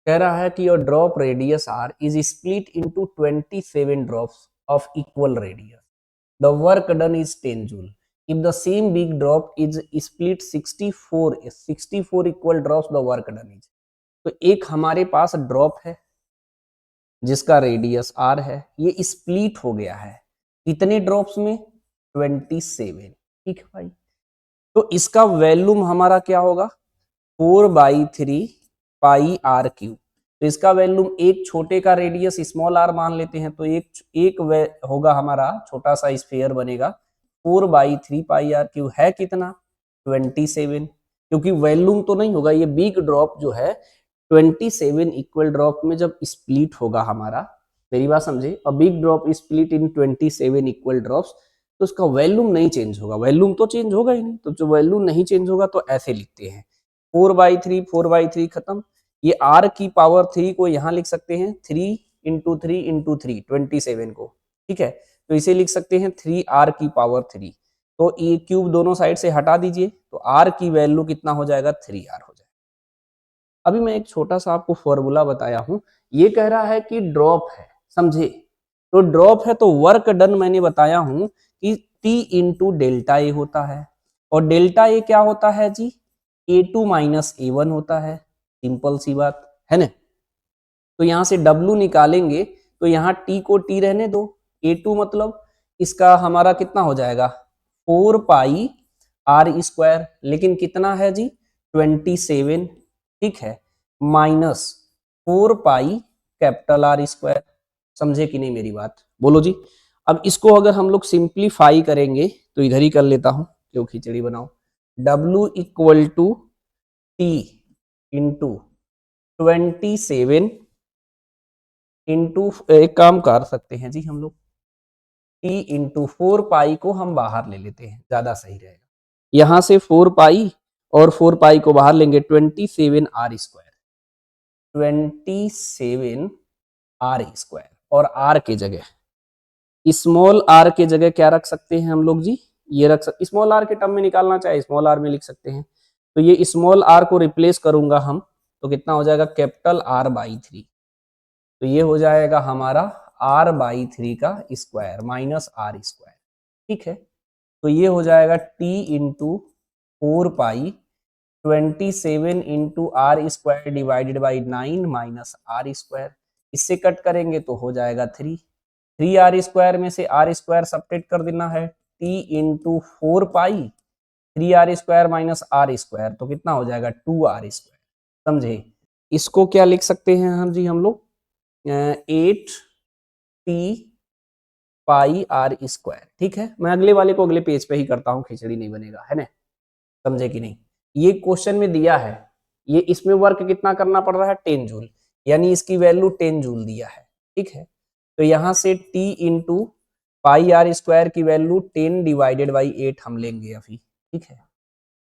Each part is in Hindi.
कह रहा है कि your drop radius R is split into 27 drops of equal radius, the work done is 10 joule. If the same big drop is split 64 equal drops, the work done is. तो एक हमारे पास ड्रॉप है जिसका रेडियस आर है, ये स्प्लिट हो गया है कितने ड्रॉप्स में, 27। ठीक है भाई, तो इसका वैल्यूम हमारा क्या होगा, 4/3 पाई आर क्यूब। तो इसका वैल्यूम, एक छोटे का रेडियस स्मॉल आर मान लेते हैं, तो एक होगा हमारा छोटा सा स्फीयर बनेगा, 4/3 पाई आर क्यूब है कितना, 27। क्योंकि वैल्यूम तो नहीं होगा, ये बिग ड्रॉप जो है 27 इक्वल ड्रॉप में जब स्प्लिट होगा हमारा, मेरी बात समझे, a big drop split in 27 equal drops, तो उसका वैल्यूम नहीं चेंज होगा, वैल्यूम तो चेंज होगा ही नहीं, तो जो वैल्यूम नहीं चेंज होगा तो ऐसे लिखते हैं 4/3 खत्म। ये r की पावर 3 को यहाँ लिख सकते हैं 3 × 3 × 3 27 को, ठीक है, तो इसे लिख सकते हैं 3r की पावर 3। तो ये क्यूब दोनों साइड से हटा दीजिए, तो r की वैल्यू कितना हो जाएगा, 3r हो जाएगा। अभी मैं एक छोटा सा आपको फॉर्मूला बताया हूं, ये कह रहा है कि ड्रॉप है, समझे, तो ड्रॉप है तो वर्क डन मैंने बताया हूं कि T इंटू डेल्टा ए होता है, और डेल्टा ए क्या होता है जी, A2 माइनस A1 होता है, सिंपल सी बात है ना। तो यहां से W निकालेंगे तो यहाँ T को T रहने दो, A2 मतलब इसका हमारा कितना हो जाएगा, 4 पाई r², लेकिन कितना है जी, 27, ठीक है, माइनस 4 पाई कैपिटल R²। समझे कि नहीं मेरी बात, बोलो जी। अब इसको अगर हम लोग सिंप्लीफाई करेंगे तो इधर ही कर लेता हूं, क्यों खिचड़ी बनाओ। W equal to T into 27 into, एक काम कर सकते हैं जी हम लोग, T इंटू 4 पाई को हम बाहर ले लेते हैं, ज्यादा सही रहेगा। यहां से 4 पाई और 4 पाई को बाहर लेंगे, 27r², 27r², और r के जगह स्मॉल r के जगह क्या रख सकते हैं हम लोग जी, ये रख सकते, स्मॉल r के टर्म में निकालना चाहे स्मॉल r में लिख सकते हैं, तो ये स्मॉल r को रिप्लेस करूंगा हम, तो कितना हो जाएगा, कैपिटल R/3। तो ये हो जाएगा हमारा R/3 का स्क्वायर माइनस R², ठीक है। तो ये हो जाएगा T into 4 pi 27 into R² divided by 9 minus R², इससे कट करेंगे तो हो जाएगा 3r² में से r² सब्ट्रैक्ट कर देना है, T इंटू 4 पाई 3r² माइनस R², तो कितना हो जाएगा 2r², समझे। इसको क्या लिख सकते हैं हम जी, हम लोग 8t पाई r², ठीक है। मैं अगले वाले को अगले पेज पे ही करता हूँ, खिचड़ी नहीं बनेगा, है ना, समझे कि नहीं। ये क्वेश्चन में दिया है, ये इसमें वर्क कितना करना पड़ रहा है, 10 जूल, यानी इसकी वैल्यू 10 जूल दिया है, ठीक है। तो यहां से T इंटू पाई r² की वैल्यू 10 डिवाइडेड बाई 8 हम लेंगे अभी, ठीक है।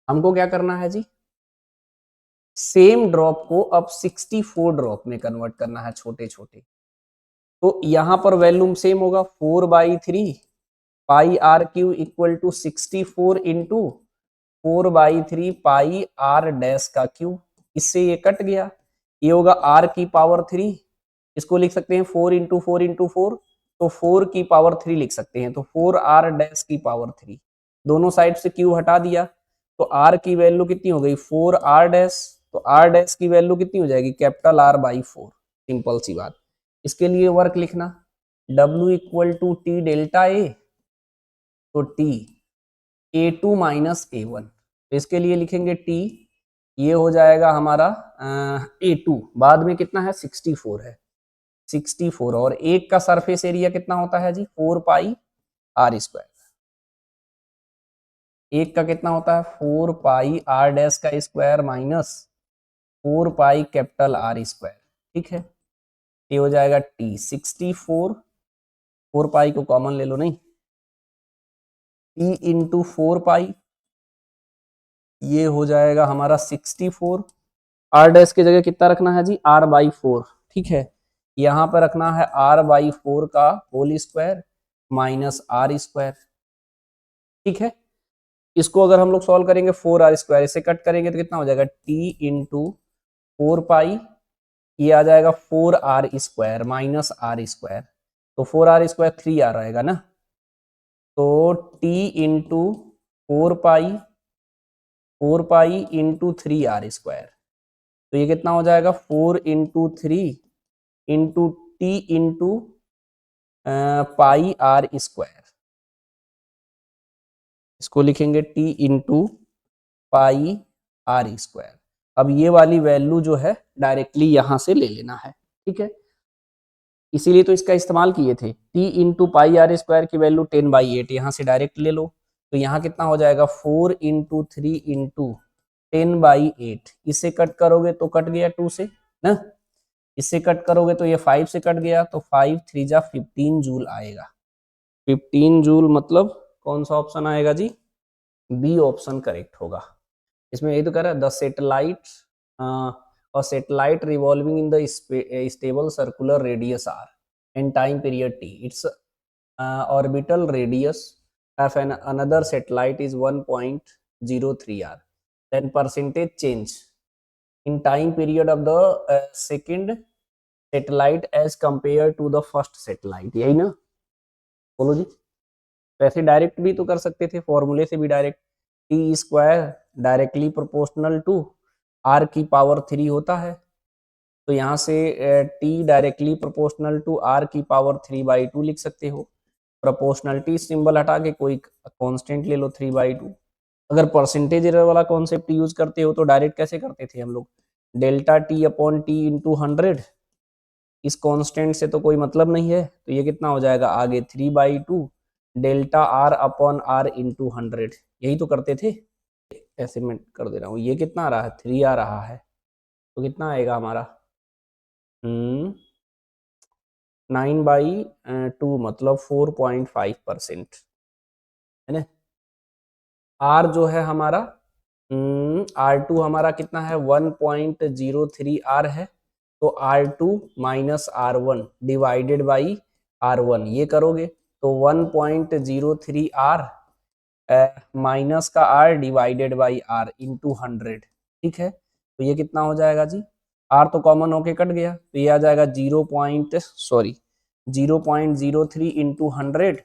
हमको क्या करना है जी, सेम ड्रॉप को अब 64 ड्रॉप में कन्वर्ट करना है, छोटे छोटे। तो यहां पर वैल्यूम सेम होगा, 4/3 pi r³ equal to 64 into 4/3 pi r², इससे ये कट गया, ये होगा r की पावर 3, इसको लिख सकते हैं 4 इंटू 4 इंटू 4, तो 4 की पावर 3 लिख सकते हैं, तो 4r की पावर 3, दोनों साइड से क्यू हटा दिया, तो r की वैल्यू कितनी हो गई, 4r, तो r की वैल्यू कितनी हो जाएगी, कैपिटल R/4, सिंपल सी बात। इसके लिए वर्क लिखना, W equal to T delta A, तो T A2 माइनस A1, तो इसके लिए लिखेंगे T, ये हो जाएगा हमारा A2, बाद में कितना है, 64 है, 64, और एक का सरफेस एरिया कितना होता है जी, 4 पाई r², एक का कितना होता है, 4 पाई r² minus 4 pi capital R², ठीक है। ये हो जाएगा T 64, 4 पाई को कॉमन ले लो, नहीं, T इंटू 4 पाई, ये हो जाएगा हमारा 64, r' की जगह कितना रखना है जी, R/4, ठीक है। यहां पर रखना है R/4 का होल स्क्वायर माइनस R², ठीक है। इसको अगर हम लोग सॉल्व करेंगे 4r², इसे कट करेंगे तो कितना हो जाएगा, T इंटू 4 पाई ये आ जाएगा 4r² माइनस r², तो 4r² 3r रहेगा ना, तो t into 4 pi into 3r², तो ये कितना हो जाएगा 4 into 3 into T into pi r², इसको लिखेंगे t इंटू पाई r²। अब ये वाली वैल्यू जो है डायरेक्टली यहां से ले लेना है, ठीक है, इसीलिए तो इसका इस्तेमाल किए थे। t इंटू पाई r² की वैल्यू 10/8 यहाँ से डायरेक्ट ले लो, तो यहाँ कितना हो जाएगा 4 इंटू 3 इंटू 10/8, इससे कट करोगे तो कट गया 2 से ना, इससे कट करोगे तो ये 5 से कट गया, तो 5 3 जा 15 जूल आएगा। 15 जूल मतलब कौन सा ऑप्शन आएगा जी, बी ऑप्शन करेक्ट होगा। इसमें यही तो कह रहा है द सैटेलाइट और satellite revolving in the stable circular radius R and time period T, its orbital radius of an another satellite is 1.03 R, then percentage change in time period of the second satellite as compared to the first satellite, यही ना, बोलो जी। वैसे डायरेक्ट भी तो कर सकते थे, फॉर्मूले से भी direct, t² directly proportional to r³ होता है, तो यहाँ से t directly proportional to r³ लिख सकते हो। प्रोपोर्शनलिटी सिंबल हटा के कोई कांस्टेंट ले लो 3/2। अगर परसेंटेज एरर वाला कॉन्सेप्ट यूज करते हो तो डायरेक्ट कैसे करते थे हम लोग, delta T upon T into 100, इस कांस्टेंट से तो कोई मतलब नहीं है, तो ये कितना हो जाएगा आगे 3/2 delta R upon R into 100, यही तो करते थे। ऐसे मैं कर दे रहा हूँ, ये कितना आ रहा है 3 आ रहा है, तो कितना आएगा हमारा 9/2 मतलब 4.5% है ना। आर जो है हमारा R2 हमारा कितना है 1.03 आर है, तो R2 minus R1 divided by R1 ये करोगे तो 1.03 आर माइनस का R divided by R into 100, ठीक है, तो ये कितना हो जाएगा जी, R तो कॉमन होके कट गया, तो ये आ जाएगा 0.03 इंटू 100,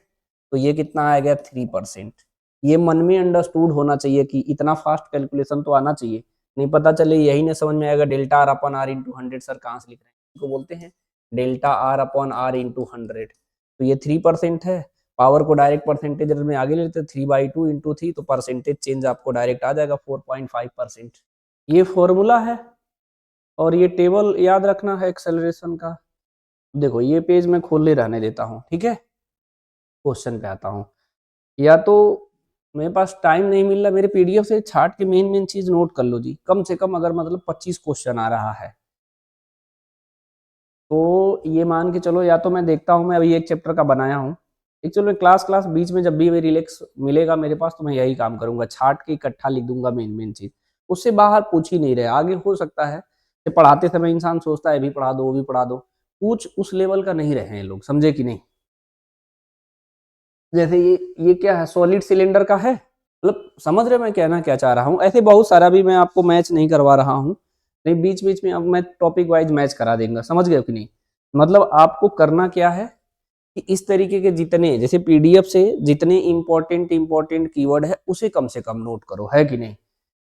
तो ये कितना आएगा 3%। ये मन में अंडरस्टूड होना चाहिए कि इतना फास्ट कैलकुलेशन तो आना चाहिए, नहीं पता चले यही नहीं समझ में आएगा delta R upon R into 100 sir कहाँ से लिख रहे हैं, इसको बोलते हैं delta R upon R into 100, तो ये 3% है, पावर को डायरेक्ट परसेंटेज में आगे लेते 3/2 इंटू 3, तो परसेंटेज चेंज आपको डायरेक्ट आ जाएगा 4.5%। ये फॉर्मूला है और ये टेबल याद रखना है एक्सेलरेशन का। देखो ये पेज मैं खोले रहने देता हूँ, ठीक है, क्वेश्चन पे आता हूँ, या तो मेरे पास टाइम नहीं मिल रहा, मेरे पीडीएफ से छाट के मेन चीज नोट कर लो जी, कम से कम अगर मतलब 25 क्वेश्चन आ रहा है तो ये मान के चलो, या तो मैं देखता हूँ, मैं अभी एक चैप्टर का बनाया हूँ, एक चलो क्लास बीच में जब भी रिलैक्स मिलेगा मेरे पास तो मैं यही काम करूंगा, छाट के इकट्ठा लिख दूंगा मेन चीज, उससे बाहर पूछ ही नहीं रहे। आगे हो सकता है कि पढ़ाते समय इंसान सोचता है भी पढ़ा दो वो भी पढ़ा दो, कुछ उस लेवल का नहीं रहे हैं लोग, समझे कि नहीं। जैसे ये क्या है, सॉलिड सिलेंडर का है, मतलब समझ रहे मैं कहना क्या चाह रहा हूँ। ऐसे बहुत सारा भी मैं आपको मैच नहीं करवा रहा हूँ, नहीं बीच बीच में अब मैं टॉपिक वाइज मैच करा देंगे, समझ गए कि नहीं। मतलब आपको करना क्या है कि इस तरीके के जितने जैसे पीडीएफ से जितने इंपॉर्टेंट कीवर्ड है उसे कम से कम नोट करो, है कि नहीं।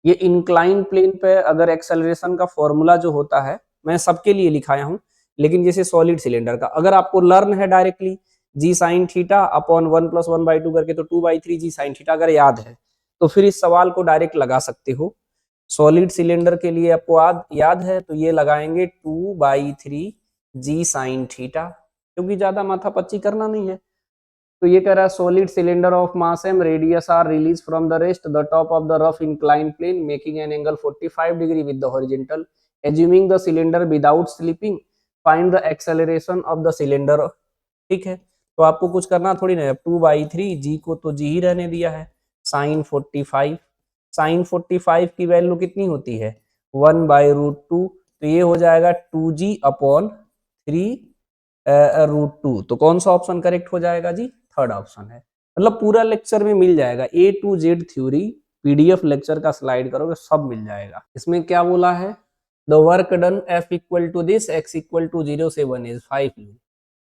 ये इंक्लाइन प्लेन पे अगर एक्सेलरेशन का फॉर्मूला जो होता है मैं सबके लिए लिखाया हूँ, लेकिन जैसे सॉलिड सिलेंडर का अगर आपको लर्न है directly G sine theta upon 1+1/2 करके, तो 2/3 जी साइन थीटा अगर याद है तो फिर इस सवाल को डायरेक्ट लगा सकते हो। सॉलिड सिलेंडर के लिए आपको याद है तो ये लगाएंगे 2/3 जी साइन थीटा, क्योंकि ज्यादा माथापच्ची करना नहीं है। तो ये कह रहा है solid cylinder of mass M radius R release from the rest the top of the rough incline plane making an angle 45 degree with the horizontal assuming the cylinder without slipping find the acceleration of the cylinder, ठीक है। तो आपको कुछ करना थोड़ी ना, 2/3 जी को तो जी ही रहने दिया है, साइन 45 की वैल्यू कितनी होती है 1/√2, तो ये हो जाएगा 2g अपॉन 3√2, तो कौन सा ऑप्शन करेक्ट हो जाएगा जी, थर्ड ऑप्शन है। मतलब पूरा लेक्चर में मिल जाएगा A to Z theory, PDF lecture का स्लाइड करोगे सब मिल जाएगा। इसमें क्या बोला है the work done F equal to this, x equal to 0 से 1 is 5 joule,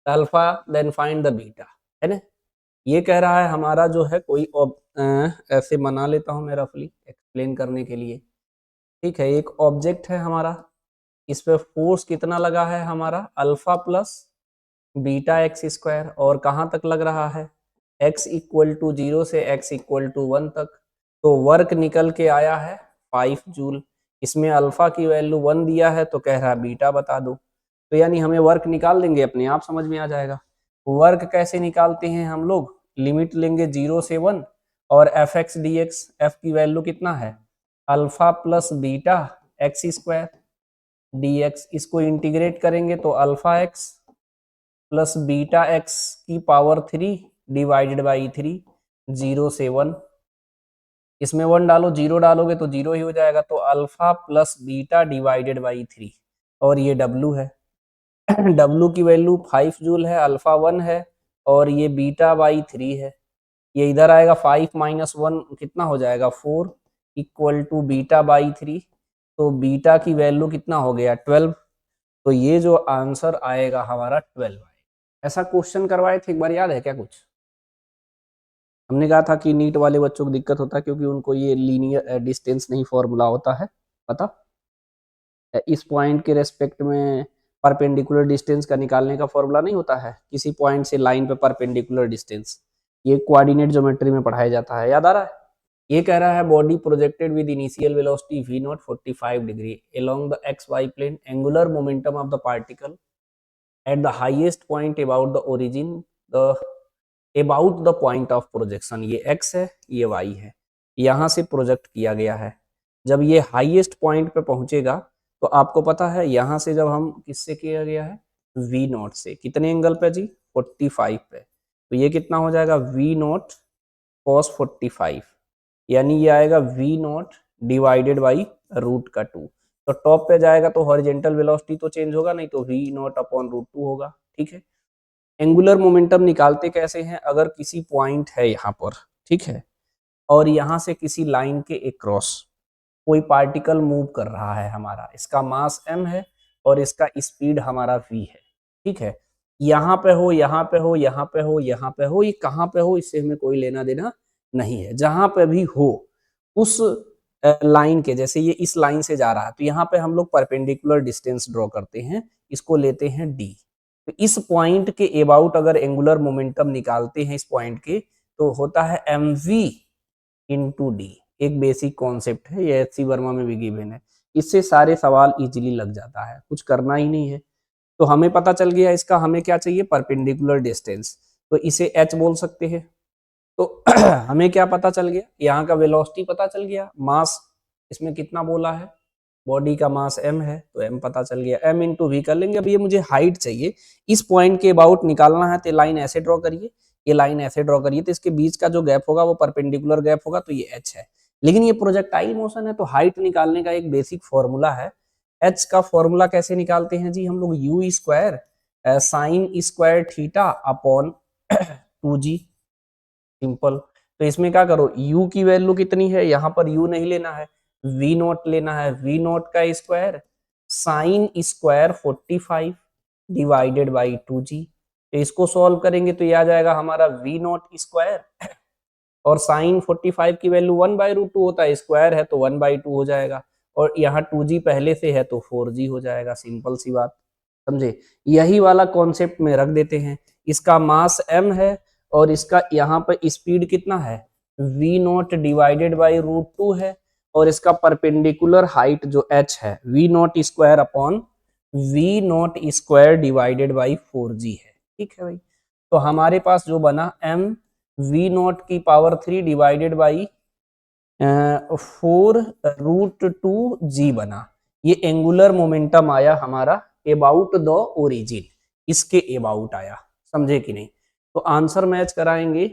alpha then find the beta, है ना। ये कह रहा है हमारा जो है कोई ऐसे बना लेता हूं मैं रफली एक्सप्लेन करने के लिए। ठीक है, एक ऑब्जेक्ट है हमारा, इस पे फोर्स कितना लगा है हमारा alpha plus beta x square, और कहाँ तक लग रहा है x इक्वल टू 0 से x इक्वल टू 1 तक। तो वर्क निकल के आया है 5 जूल, इसमें अल्फा की वैल्यू 1 दिया है तो कह रहा है बीटा बता दो। तो यानी हमें वर्क निकाल देंगे, अपने आप समझ में आ जाएगा। वर्क कैसे निकालते हैं हम लोग, लिमिट लेंगे 0 से 1 और F x D x, F की वैल्यू कितना है alpha plus beta x square D x, इसको इंटीग्रेट करेंगे तो alpha x plus beta x की पावर 3 डिवाइडेड बाई 3, 0 से 1, इसमें 1 डालो, 0 डालोगे तो 0 ही हो जाएगा, तो alpha plus beta divided by 3, और ये W है W की वैल्यू 5 जूल है, अल्फा 1 है और ये बीटा बाई 3 है। ये इधर आएगा 5 माइनस 1 कितना हो जाएगा 4 इक्वल टू बीटा बाई 3, तो बीटा की वैल्यू कितना हो गया 12। तो ये जो आंसर आएगा हमारा 12 आएगा। ऐसा क्वेश्चन करवाए थे एक बार, याद है क्या कुछ? हमने कहा था कि नीट वाले बच्चों को दिक्कत होता है क्योंकि उनको ये लीनियर डिस्टेंस नहीं फॉर्मूला होता है पता, इस पॉइंट के रेस्पेक्ट में परपेंडिकुलर डिस्टेंस का निकालने का फॉर्मूला नहीं होता है, किसी पॉइंट से लाइन पे परपेंडिकुलर डिस्टेंस, ये कोऑर्डिनेट ज्योमेट्री में पढ़ाया जाता है, याद आ रहा है। ये कह रहा है body projected with initial velocity v not 45 degree along the X Y plane, angular momentum of the particle at the highest point about the origin the about the point of projection, ये x है ये y है, यहां से प्रोजेक्ट किया गया है। जब ये हाईएस्ट पॉइंट पे पहुंचेगा तो आपको पता है यहां से जब हम किससे किया गया है v नॉट से, कितने एंगल पे जी 45 पे, तो ये कितना हो जाएगा v नॉट cos 45, यानी ये आएगा v not divided by root का 2। तो टॉप पे जाएगा तो हॉरिजेंटल वेलोसिटी तो चेंज होगा नहीं, तो v नॉट अपॉन रूट 2 होगा। ठीक है, एंगुलर मोमेंटम निकालते कैसे हैं, अगर किसी पॉइंट है यहाँ पर, ठीक है, और यहाँ से किसी लाइन के अक्रॉस कोई पार्टिकल मूव कर रहा है हमारा, इसका मास m है और इसका स्पीड हमारा v है। ठीक है, यहाँ पे हो यहाँ पे हो यहाँ पे हो यहाँ पे हो, ये कहाँ पे हो इससे हमें कोई लेना देना नहीं है, जहां पे भी हो उस लाइन के, जैसे ये इस लाइन से जा रहा है तो यहाँ पे हम लोग परपेंडिकुलर डिस्टेंस ड्रॉ करते हैं, इसको लेते हैं d। तो इस पॉइंट के अबाउट अगर एंगुलर मोमेंटम निकालते हैं इस पॉइंट के, तो होता है mv इंटू डी, एक बेसिक कॉन्सेप्ट है, ये एच सी वर्मा में भी गिवन है, इससे सारे सवाल इजीली लग जाता है, कुछ करना ही नहीं है। तो हमें पता चल गया इसका, हमें क्या चाहिए परपेंडिकुलर डिस्टेंस, तो इसे h बोल सकते हैं। तो हमें क्या पता चल गया, यहाँ का वेलोसिटी पता चल गया, मास इसमें कितना बोला है, बॉडी का मास m है तो m पता चल गया, m इंटू वी कर लेंगे। अब ये मुझे हाइट चाहिए, इस पॉइंट के अबाउट निकालना है, तो लाइन ऐसे ड्रॉ करिए, ये लाइन ऐसे ड्रॉ करिए, तो इसके बीच का जो गैप होगा वो परपेंडिकुलर गैप होगा, तो ये h है। लेकिन ये प्रोजेक्टाइल मोशन है तो हाइट निकालने का एक बेसिक फॉर्मूला है, h का फॉर्मूला कैसे निकालते हैं जी हम लोग, u square sine square theta upon 2g, simple. तो इसमें क्या करो, u की वैल्यू कितनी है, यहाँ पर u नहीं लेना है, v नॉट लेना है, v नॉट का square sine square 45 divided by 2g, तो इसको सॉल्व करेंगे तो ये आ जाएगा हमारा v नॉट स्क्वायर, और साइन 45 की वैल्यू 1/√2 होता है, स्क्वायर है तो 1/2 हो जाएगा, और यहाँ 2g पहले से है तो 4g हो जाएगा, सिंपल सी बात, समझे। यही वाला कॉन्सेप्ट में रख देते हैं, इसका मास m है और इसका यहाँ पर स्पीड कितना है v नॉट डिवाइडेड बाई √2 है, और इसका परपेंडिकुलर हाइट जो h है v not square upon v not square divided by 4g है। ठीक है भाई, तो हमारे पास जो बना m v नॉट की पावर 3 डिवाइडेड बाई 4√2g बना, ये एंगुलर मोमेंटम आया हमारा अबाउट द ओरिजिन, इसके अबाउट आया, समझे कि नहीं। तो आंसर मैच कराएंगे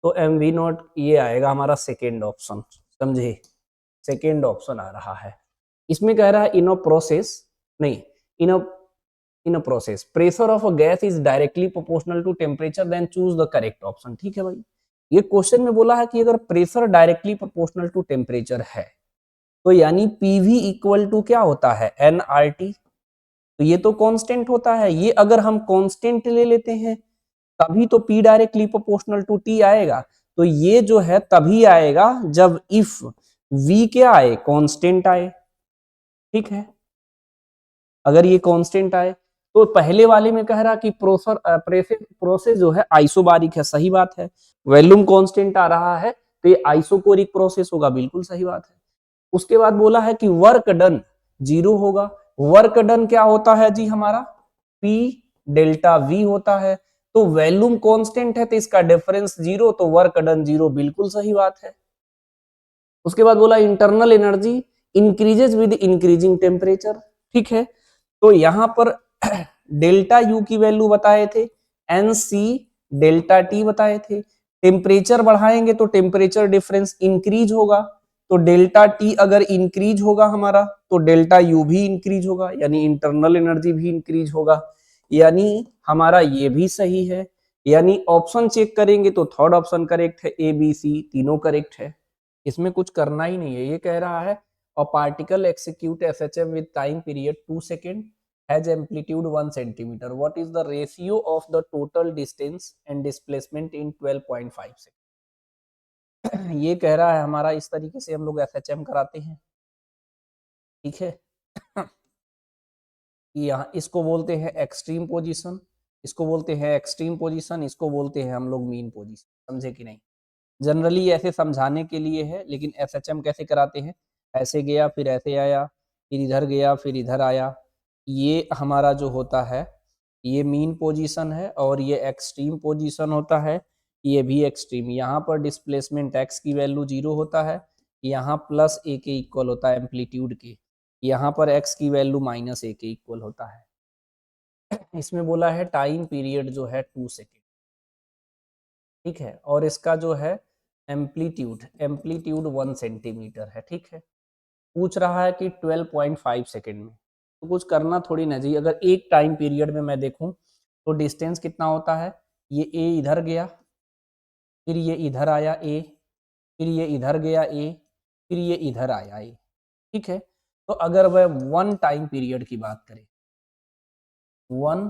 तो एम वी नॉट ये आएगा हमारा सेकेंड ऑप्शन, समझे, सेकेंड ऑप्शन आ रहा है। इसमें कह रहा है इन अ प्रोसेस, नहीं, in a process pressure of a gas is directly proportional to temperature, then choose the correct option. ठीक है भाई, ये क्वेश्चन में बोला है कि अगर pressure directly proportional to temperature है तो यानी पीवी इक्वल टू क्या होता है, एनआरटी। तो ये तो कांस्टेंट होता है, ये अगर हम कांस्टेंट ले लेते हैं तभी तो P directly proportional to T आएगा। तो ये जो है तभी आएगा जब इफ V क्या आए, कांस्टेंट आए। ठीक है, अगर ये कांस्टेंट आए तो पहले वाले में कह रहा कि प्रोसेस जो है आइसोबारिक है, सही बात है। वॉल्यूम कांस्टेंट आ रहा है तो ये आइसोकोरिक प्रोसेस होगा, बिल्कुल सही बात है। उसके बाद बोला है कि वर्क डन 0 होगा। वर्क डन क्या होता है जी हमारा, P डेल्टा V होता है। तो वॉल्यूम कांस्टेंट है तो इसका डिफरेंस 0, तो वर्क डन 0, बिल्कुल सही बात है। उसके बाद बोला internal energy increases with increasing temperature. ठीक है, तो यहां पर डेल्टा यू की वैल्यू बताए थे, एन सी डेल्टा टी बताए थे। टेम्परेचर बढ़ाएंगे तो टेम्परेचर डिफरेंस इंक्रीज होगा, तो डेल्टा टी अगर इंक्रीज होगा हमारा तो डेल्टा यू भी इंक्रीज होगा, यानी इंटरनल एनर्जी भी इंक्रीज होगा। यानी हमारा ये भी सही है, यानी ऑप्शन चेक करेंगे तो थर्ड ऑप्शन करेक्ट है, ए बी सी तीनों करेक्ट है। इसमें कुछ करना ही नहीं है। ये कह रहा है a particle execute SHM with time period 2 second has amplitude 1 centimeter. What is the ratio of the total distance and displacement in 12.5 second? ये कह रहा है हमारा, इस तरीके से हम लोग SHM कराते हैं। ठीक है, यहाँ इसको बोलते हैं एक्सट्रीम पोजीशन, इसको बोलते हैं एक्सट्रीम पोजीशन, इसको बोलते हैं हम लोग मीन पोजीशन। समझे कि नहीं? जनरली ऐसे समझाने के लिए है, लेकिन SHM कैसे कराते हैं, ऐसे गया फिर ऐसे आया, फिर इधर गया फिर इधर आया। ये हमारा जो होता है ये मीन पोजीशन है और ये एक्सट्रीम पोजीशन होता है, ये भी एक्सट्रीम। यहाँ पर डिस्प्लेसमेंट x की वैल्यू 0 होता है, यहाँ प्लस a के इक्वल होता है एम्पलीट्यूड के, यहाँ पर x की वैल्यू माइनस a के इक्वल होता है। इसमें बोला है टाइम पीरियड जो है 2 सेकेंड। ठीक है, और इसका जो है एम्पलीट्यूड 1 सेंटीमीटर है। ठीक है, पूछ रहा है कि 12.5 सेकेंड में, तो कुछ करना थोड़ी ना जी। अगर एक टाइम पीरियड में मैं देखूं तो डिस्टेंस कितना होता है, ये a इधर गया, फिर ये इधर आया a, फिर ये इधर गया a, फिर ये इधर आया a। ठीक है, तो अगर वह वन टाइम पीरियड की बात करें, वन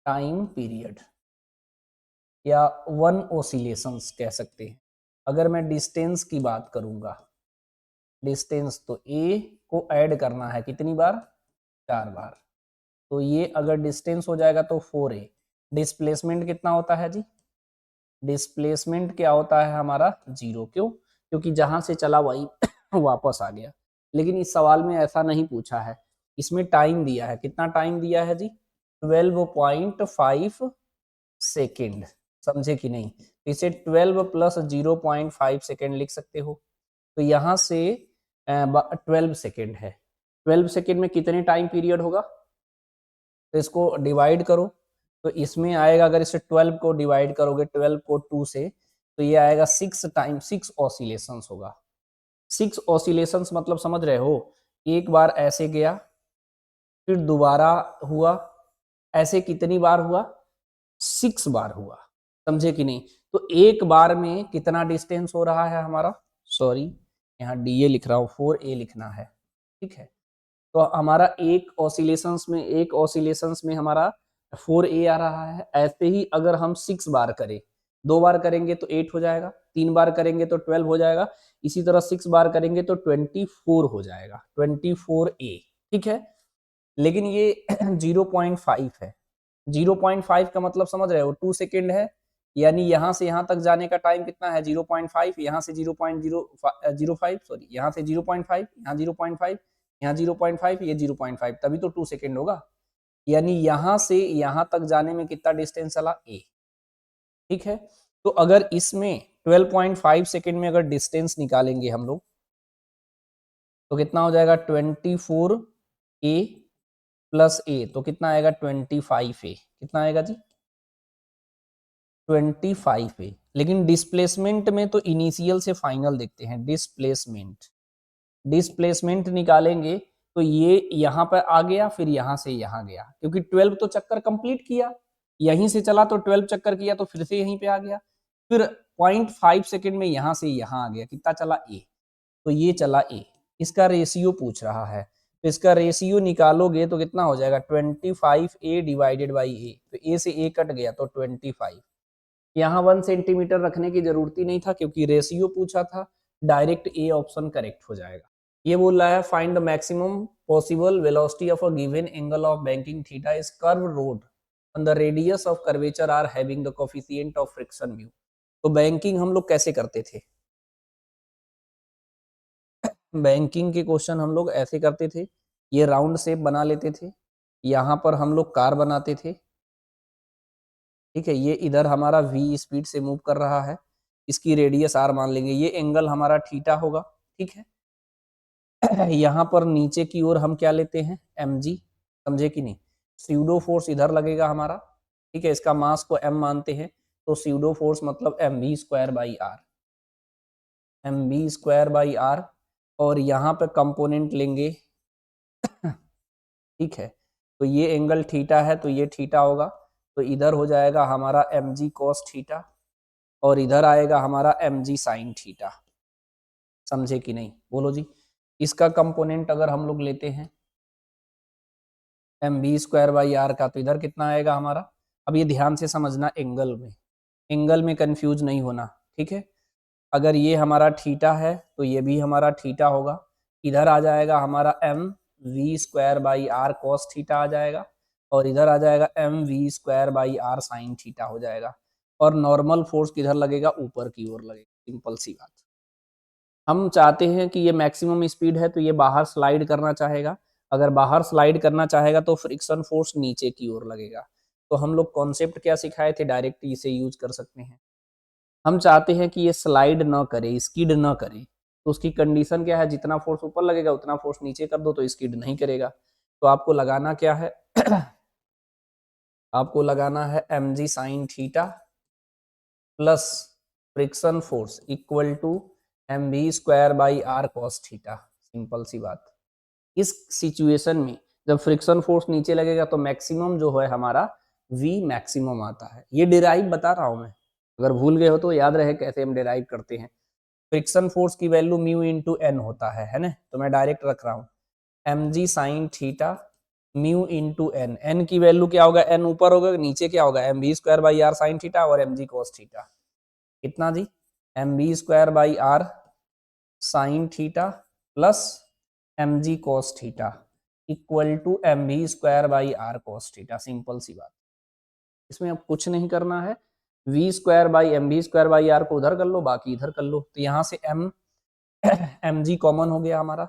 टाइम पीरियड या वन ओसिलेशंस कह सकते हैं, अगर मैं डिस्टेंस की बात करूंगा, डिस्टेंस तो a को ऐड करना है कितनी बार, 4 बार। तो ये अगर डिस्टेंस हो जाएगा तो 4a। डिस्प्लेसमेंट कितना होता है जी, डिस्प्लेसमेंट क्या होता है हमारा 0। क्यों? क्योंकि जहां से चला वही वापस आ गया। लेकिन इस सवाल में ऐसा नहीं पूछा है, इसमें टाइम दिया है। कितना टाइम दिया है जी, 12.5 सेकेंड। समझे कि नहीं? इसे 12 प्लस 0.5 सेकेंड लिख सकते हो। तो यहाँ से 12 सेकेंड है, 12 सेकेंड में कितने टाइम पीरियड होगा, तो इसको डिवाइड करो। तो इसमें आएगा, अगर इसे 12 को डिवाइड करोगे 12 को 2 से, तो ये आएगा 6 टाइम 6 ऑसिलेशंस होगा। 6 ऑसिलेशंस मतलब समझ रहे हो, एक बार ऐसे गया फिर दोबारा हुआ, ऐसे कितनी बार हुआ, 6 बार हुआ। समझे कि नहीं? तो एक बार में कितना डिस्टेंस हो रहा है हमारा, सॉरी यहाँ DA लिख रहा हूँ, 4A लिखना है। ठीक है, तो हमारा एक ऑसिलेशंस में हमारा 4a आ रहा है। ऐसे ही अगर हम 6 बार करें, 2 बार करेंगे तो 8 हो जाएगा, 3 बार करेंगे तो 12 हो जाएगा, इसी तरह 6 बार करेंगे तो 24 हो जाएगा, 24a। ठीक है, लेकिन ये 0.5 है। 0.5 का मतलब समझ रहे हो, 2 सेकेंड है, यानी यहां से यहां तक जाने का टाइम कितना है 0.5, यहाँ से 0.05, सॉरी यहाँ से 0.5, यहाँ 0.5, यहाँ 0.5, ये 0.5, तभी तो 2 सेकेंड होगा। यानी यहां से यहां तक जाने में कितना डिस्टेंस चला, a। ठीक है, तो अगर इसमें 12.5 सेकेंड में अगर डिस्टेंस निकालेंगे हम लोग तो कितना हो जाएगा, 24a प्लस a, तो कितना आएगा 25a। कितना आएगा जी, 25a। लेकिन डिस्प्लेसमेंट में तो इनिशियल से फाइनल देखते हैं। डिस्प्लेसमेंट निकालेंगे तो ये यहाँ पर आ गया, फिर यहाँ से यहाँ गया, क्योंकि 12 तो चक्कर कंप्लीट किया, यहीं से चला तो 12 चक्कर किया तो फिर से यहीं पे आ गया, फिर 0.5 सेकेंड में यहाँ से यहाँ आ गया, कितना चला a, तो ये चला a। इसका रेशियो पूछ रहा है, तो इसका रेशियो निकालोगे तो कितना हो जाएगा 25a डिवाइडेड बाई ए, तो ए से ए कट गया तो 25। यहाँ 1 सेंटीमीटर रखने की जरूरत ही नहीं था क्योंकि रेशियो पूछा था, डायरेक्ट ए ऑप्शन करेक्ट हो जाएगा। ये बोल रहा है find the maximum possible velocity of a given angle of banking theta is curve road on the radius of curvature R having the coefficient of friction mu. तो बैंकिंग हम लोग कैसे करते थे, बैंकिंग के क्वेश्चन हम लोग ऐसे करते थे, ये राउंड शेप बना लेते थे, यहाँ पर हम लोग कार बनाते थे, ठीक है, ये इधर हमारा v स्पीड से मूव कर रहा है, इसकी रेडियस r मान लेंगे, ये एंगल हमारा थीटा होगा, ठीक है। यहाँ पर नीचे की ओर हम क्या लेते हैं mg, समझे कि नहीं, स्यूडो फोर्स इधर लगेगा हमारा, ठीक है, इसका मास को m मानते हैं, तो स्यूडो फोर्स मतलब mv square by R, mv square by R, और यहाँ पे कंपोनेंट लेंगे, ठीक है, तो ये एंगल थीटा है तो ये थीटा होगा, तो इधर हो जाएगा हमारा mg cos थीटा और इधर आएगा हमारा mg sin थीटा, समझे कि नहीं, बोलो जी। इसका कंपोनेंट अगर हम लोग लेते हैं mv स्क्वायर बाई आर का, तो इधर कितना आएगा हमारा, अब ये ध्यान से समझना, एंगल में कंफ्यूज नहीं होना, ठीक है। अगर ये हमारा थीटा है तो ये भी हमारा थीटा होगा, इधर आ जाएगा हमारा m v square by r cos theta आ जाएगा, और इधर आ जाएगा m v square by r sine theta हो जाएगा, और नॉर्मल फोर्स किधर लगेगा, ऊपर की ओर लगेगा, सिंपल सी बात। हम चाहते हैं कि ये मैक्सिमम स्पीड है तो ये बाहर स्लाइड करना चाहेगा, अगर बाहर स्लाइड करना चाहेगा तो फ्रिक्शन फोर्स नीचे की ओर लगेगा, तो हम लोग कॉन्सेप्ट क्या सिखाए थे, डायरेक्ट इसे यूज कर सकते हैं। हम चाहते हैं कि ये स्लाइड ना करे, स्किड ना करे, तो उसकी कंडीशन क्या है, जितना फोर्स ऊपर लगेगा उतना फोर्स नीचे कर दो तो स्किड नहीं करेगा, तो आपको लगाना क्या है आपको लगाना है mg sin theta plus friction force equal to mv square by r cos theta, simple सी बात। इस सिचुएशन में जब फ्रिक्शन फोर्स नीचे लगेगा तो मैक्सिमम जो है हमारा v मैक्सिमम आता है, ये डिराइव बता रहा हूं मैं, अगर भूल गए हो तो याद रहे कैसे हम डिराइव करते हैं। फ्रिक्शन फोर्स की वैल्यू म्यू इंटू एन होता है ना, तो मैं डायरेक्ट रख रहा हूँ mg sine theta mu into n, n की वैल्यू क्या होगा, एन ऊपर होगा, नीचे क्या होगा m B square by r sine theta और एम जी कॉस थीटा, कितना जी m B square by r sine theta plus m g cos theta equal to m B square by r cos theta, simple सी बात, इसमें अब कुछ नहीं करना है, v square by m B square by R को उधर कर लो, बाकी इधर कर लो, तो यहाँ से एम जी कॉमन हो गया हमारा,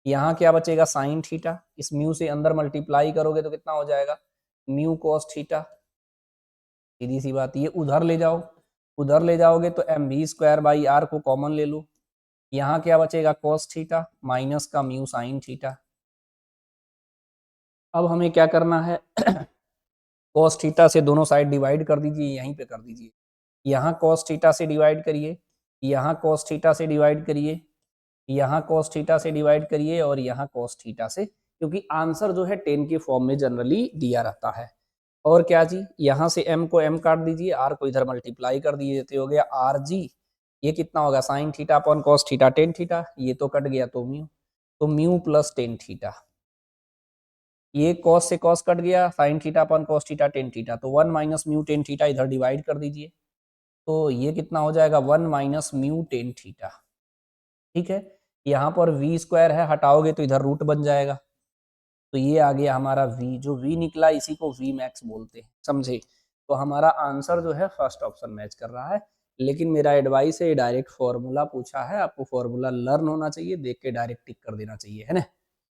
यहाँ क्या बचेगा साइन थीटा, इस म्यू से अंदर मल्टीप्लाई करोगे तो कितना हो जाएगा म्यू कॉस थीटा, सीधी सी बात, ये उधर ले जाओ, उधर ले जाओगे तो M B square by R को कॉमन ले लो, यहाँ क्या बचेगा कॉस थीटा माइनस का म्यू साइन थीटा। अब हमें क्या करना है कॉस थीटा से दोनों साइड डिवाइड कर दीजिए, यहीं पे कर दीजिए, यहाँ कॉस थीटा से डिवाइड करिए, यहाँ कॉस थीटा से डिवाइड करिए, यहाँ कॉस थीटा से डिवाइड करिए, और यहाँ कॉस थीटा से, क्योंकि आंसर जो है 10 के फॉर्म में जनरली दिया रहता है। और क्या जी, यहाँ से m को m काट दीजिए, r को इधर मल्टीप्लाई कर दीजिए, तो हो गया आर जी, ये कितना होगा sine theta upon cos theta tan theta, ये तो कट गया तो म्यू प्लस टेन थीटा, ये कॉस से कॉस कट गया, sine theta upon cos theta tan theta, तो 1 माइनस म्यू टेन थीटा इधर डिवाइड कर दीजिए, तो ये कितना हो जाएगा 1 माइनस म्यू टेन थीटा, ठीक है। यहाँ पर v स्क्वायर है, हटाओगे तो इधर रूट बन जाएगा, तो ये आ गया हमारा v, जो v निकला इसी को v मैक्स बोलते हैं, समझे। तो हमारा आंसर जो है फर्स्ट ऑप्शन मैच कर रहा है, लेकिन मेरा एडवाइस है डायरेक्ट फॉर्मूला पूछा है, आपको फॉर्मूला लर्न होना चाहिए, देख के डायरेक्ट टिक कर देना चाहिए, है ना।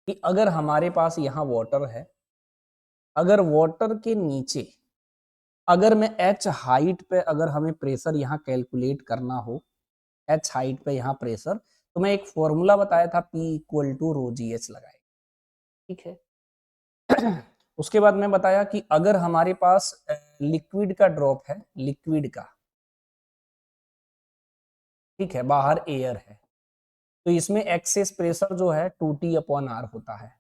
कि अगर हमारे पास यहाँ वाटर है, अगर वाटर के नीचे, अगर मैं h हाइट पे अगर हमें प्रेशर यहाँ कैलकुलेट करना हो, h हाइट पे यहाँ प्रेशर, तो मैं एक फॉर्मूला बताया था P equal to rho G H लगाए, ठीक है। उसके बाद मैं बताया कि अगर हमारे पास लिक्विड का ड्रॉप है, लिक्विड का, ठीक है, बाहर एयर है, तो इसमें एक्सेस प्रेशर जो है 2T अपॉन आर होता है,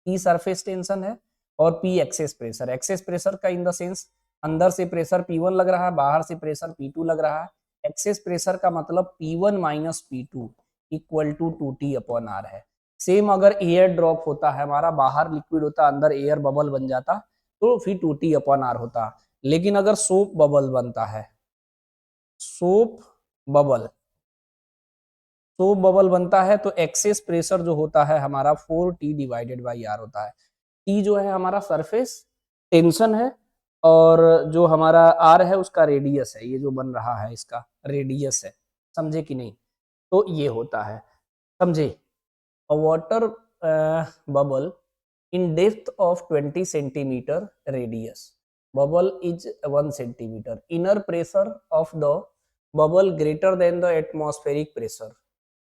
P सरफेस टेंशन है और P excess pressure, excess pressure का इन द सेंस अंदर से प्रेशर P1 लग रहा है, बाहर से प्रेशर P2 लग रहा है, एक्सेस प्रेशर का मतलब P1 minus P2 equal to 2T/r है। सेम अगर एयर ड्रॉप होता है हमारा, बाहर लिक्विड होता, अंदर एयर बबल बन जाता, तो फिर 2T/r होता। लेकिन अगर सोप बबल बनता है, सोप बबल, सोप बबल बनता है तो एक्सेस प्रेशर जो होता है हमारा 4T/r होता है। T जो है हमारा सरफेस टेंशन है, और जो हमारा आर है उसका रेडियस है, ये जो बन रहा है इसका रेडियस है। समझे कि नहीं? तो ये होता है, समझे? अ water bubble in depth of 20 centimeter radius. Bubble is 1 centimeter. Inner pressure of the bubble greater than the atmospheric pressure.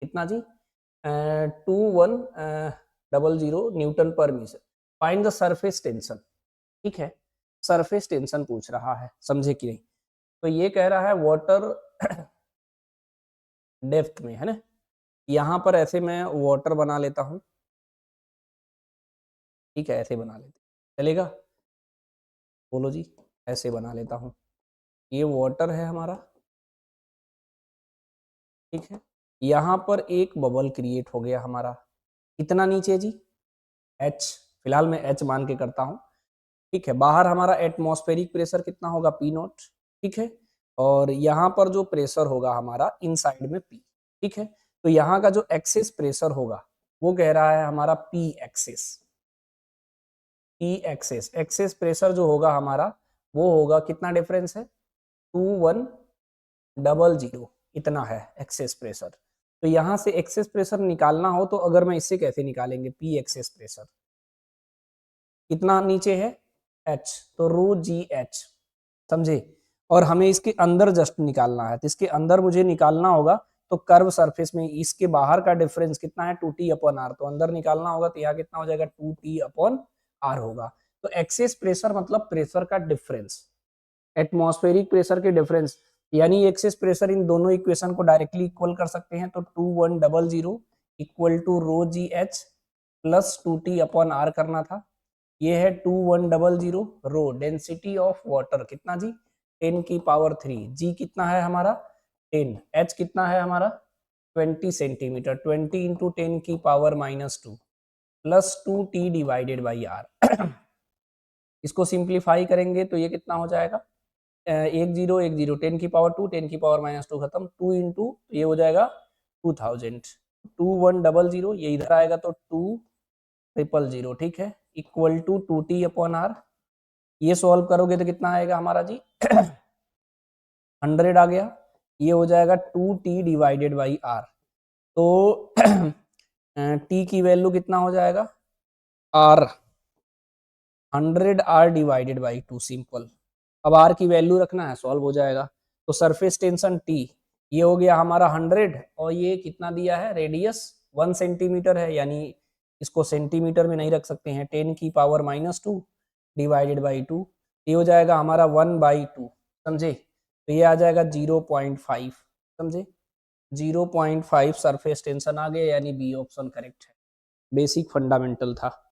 कितना जी? 2100 न्यूटन पर metre. Find the surface tension. ठीक है, सरफेस टेंशन पूछ रहा है, समझे कि नहीं? तो ये कह रहा है वाटर डेप्थ में, है ना? यहाँ पर ऐसे मैं वाटर बना लेता हूँ, ठीक है, ऐसे बना लेते, चलेगा? बोलो जी, ऐसे बना लेता हूँ। ये वाटर है हमारा, ठीक है। यहाँ पर एक बबल क्रिएट हो गया हमारा, कितना नीचे जी? H, फिलहाल मैं H मान के करता हूँ, ठीक है। बाहर हमारा एटमॉस्फेरिक प्रेशर कितना होगा? P नॉट, ठीक है। और यहाँ पर जो प्रेशर होगा हमारा इनसाइड में P, ठीक है। तो यहाँ का जो एक्सेस प्रेशर होगा वो कह रहा है हमारा P excess, P excess, excess pressure जो होगा हमारा वो होगा, कितना डिफरेंस है? 2100, इतना है एक्सेस प्रेशर। तो यहाँ से एक्सेस प्रेशर निकालना हो तो अगर मैं इससे कैसे निकालेंगे? P एक्सेस प्रेशर कितना नीचे है? H, तो रो जी एच, समझे? और हमें इसके अंदर जस्ट निकालना है, तो इसके अंदर मुझे निकालना होगा तो कर्व सरफेस में इसके बाहर का डिफरेंस कितना है? 2T/r, तो अंदर निकालना होगा तो यहाँ कितना हो जाएगा? 2T/r होगा। तो एक्सेस प्रेशर मतलब प्रेशर का डिफरेंस, एटमॉस्फेरिक प्रेशर के डिफरेंस, यानी एक्सेस प्रेशर, इन दोनों इक्वेशन को डायरेक्टली इक्वल कर सकते हैं। तो 2100 equal to rho G H plus 2T/r करना था। ये है 2100 रो, डेंसिटी ऑफ वाटर कितना जी? 10⁻3। जी कितना है हमारा? 10। एच कितना है हमारा? 20 सेंटीमीटर। 20 into 10⁻⁻2 plus 2T/r। इसको सिंप्लीफाई करेंगे तो ये कितना हो जाएगा? 10 10⁻2 10⁻⁻2 खत्म, 2 इंटू ये हो जाएगा 2000, 2100, ये इधर आएगा तो 2000, ठीक है, इक्वल टू 2T/r। ये सॉल्व करोगे तो कितना आएगा हमारा जी? 100 आ गया। ये हो जाएगा 2T/r। तो T की वैल्यू कितना हो जाएगा? R, 100R/2, simple. अब R की वैल्यू रखना है, सॉल्व हो जाएगा। तो सरफेस टेंशन T, ये हो गया हमारा 100, और ये कितना दिया है? रेडियस 1 सेंटीमीटर है, यानी इसको सेंटीमीटर में नहीं रख सकते हैं, 10⁻2 डिवाइडेड बाई 2, ये हो जाएगा हमारा 1/2, समझे? तो ये आ जाएगा 0.5, समझे? 0.5 सरफेस टेंशन आ गया, यानी बी ऑप्शन करेक्ट है। बेसिक फंडामेंटल था।